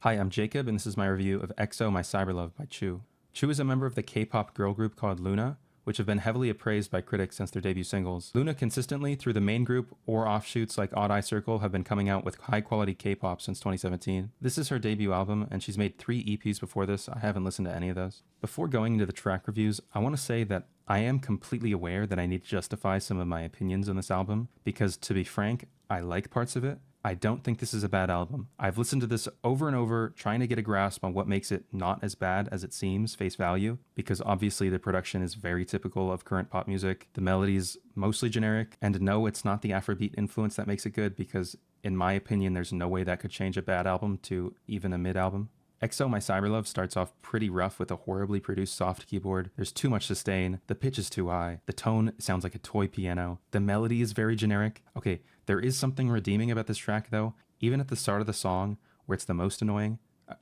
Hi, I'm Jacob, and this is my review of EXO My Cyberlove by Chuu. Chuu is a member of the K-pop girl group called Luna, which have been heavily appraised by critics since their debut singles. Luna consistently, through the main group or offshoots like Odd Eye Circle, have been coming out with high-quality K-pop since 2017. This is her debut album, and she's made 3 EPs before this. I haven't listened to any of those. Before going into the track reviews, I want to say that I am completely aware that I need to justify some of my opinions on this album, because to be frank, I like parts of it. I don't think this is a bad album. I've listened to this over and over, trying to get a grasp on what makes it not as bad as it seems, face value, because obviously the production is very typical of current pop music. The melody's mostly generic, and no, it's not the Afrobeat influence that makes it good, because in my opinion, there's no way that could change a bad album to even a mid album. EXO My Cyberlove starts off pretty rough with a horribly produced soft keyboard. There's too much sustain, the pitch is too high, the tone sounds like a toy piano, the melody is very generic. Okay, there is something redeeming about this track though, even at the start of the song, where it's the most annoying.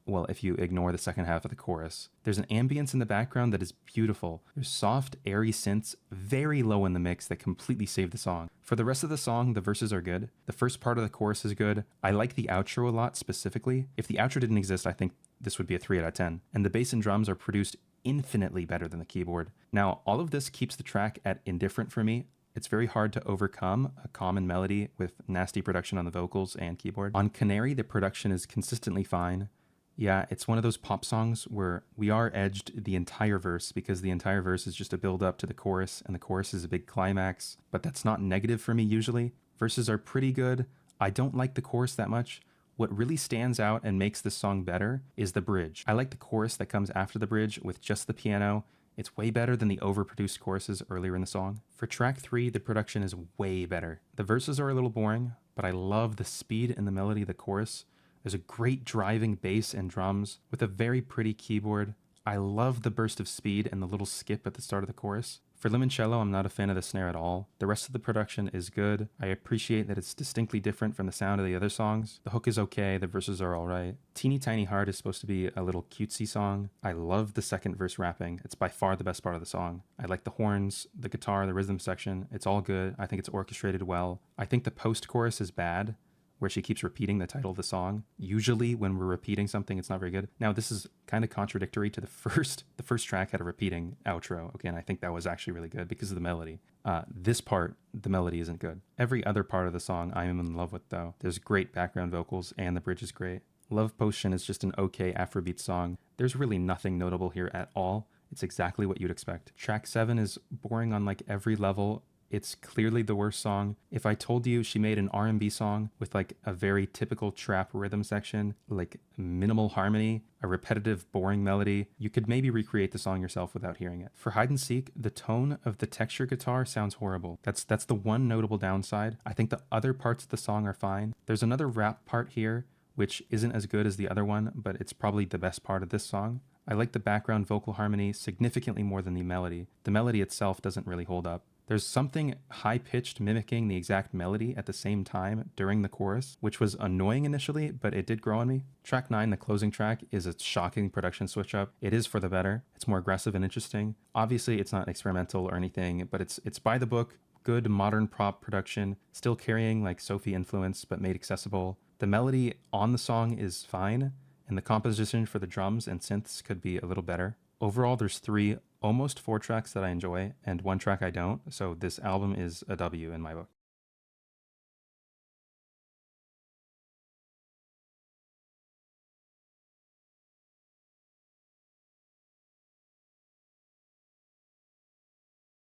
Well, if you ignore the second half of the chorus. There's an ambience in the background that is beautiful. There's soft, airy synths, very low in the mix, that completely save the song. For the rest of the song, the verses are good. The first part of the chorus is good. I like the outro a lot specifically. If the outro didn't exist, I think this would be a 3 out of 10. And the bass and drums are produced infinitely better than the keyboard. Now, all of this keeps the track at indifferent for me. It's very hard to overcome a common melody with nasty production on the vocals and keyboard. On Canary, the production is consistently fine. Yeah, it's one of those pop songs where we are edged the entire verse, because the entire verse is just a build up to the chorus, and the chorus is a big climax, but that's not negative for me usually. Verses are pretty good. I don't like the chorus that much. What really stands out and makes this song better is the bridge. I like the chorus that comes after the bridge with just the piano. It's way better than the overproduced choruses earlier in the song. For track 3, the production is way better. The verses are a little boring, but I love the speed and the melody of the chorus. There's a great driving bass and drums with a very pretty keyboard. I love the burst of speed and the little skip at the start of the chorus. For Limoncello, I'm not a fan of the snare at all. The rest of the production is good. I appreciate that it's distinctly different from the sound of the other songs. The hook is okay, the verses are alright. Teeny Tiny Heart is supposed to be a little cutesy song. I love the second verse rapping. It's by far the best part of the song. I like the horns, the guitar, the rhythm section. It's all good. I think it's orchestrated well. I think the post-chorus is bad, where she keeps repeating the title of the song. Usually when we're repeating something, it's not very good. Now, this is kind of contradictory to the first track had a repeating outro. Okay, and I think that was actually really good because of the melody. This part, the melody isn't good. Every other part of the song I am in love with though. There's great background vocals and the bridge is great. Love Potion is just an okay Afrobeat song. There's really nothing notable here at all. It's exactly what you'd expect. Track 7 is boring on like every level. It's clearly the worst song. If I told you she made an R&B song with like a very typical trap rhythm section, like minimal harmony, a repetitive, boring melody, you could maybe recreate the song yourself without hearing it. For Hide and Seek, the tone of the texture guitar sounds horrible. That's the one notable downside. I think the other parts of the song are fine. There's another rap part here, which isn't as good as the other one, but it's probably the best part of this song. I like the background vocal harmony significantly more than the melody. The melody itself doesn't really hold up. There's something high-pitched mimicking the exact melody at the same time during the chorus, which was annoying initially, but it did grow on me. Track 9, the closing track, is a shocking production switch-up. It is for the better. It's more aggressive and interesting. Obviously, it's not experimental or anything, but it's by the book. Good modern pop production, still carrying like Sophie influence, but made accessible. The melody on the song is fine, and the composition for the drums and synths could be a little better. Overall, there's 3, almost 4 tracks that I enjoy, and 1 track I don't, so this album is a W in my book.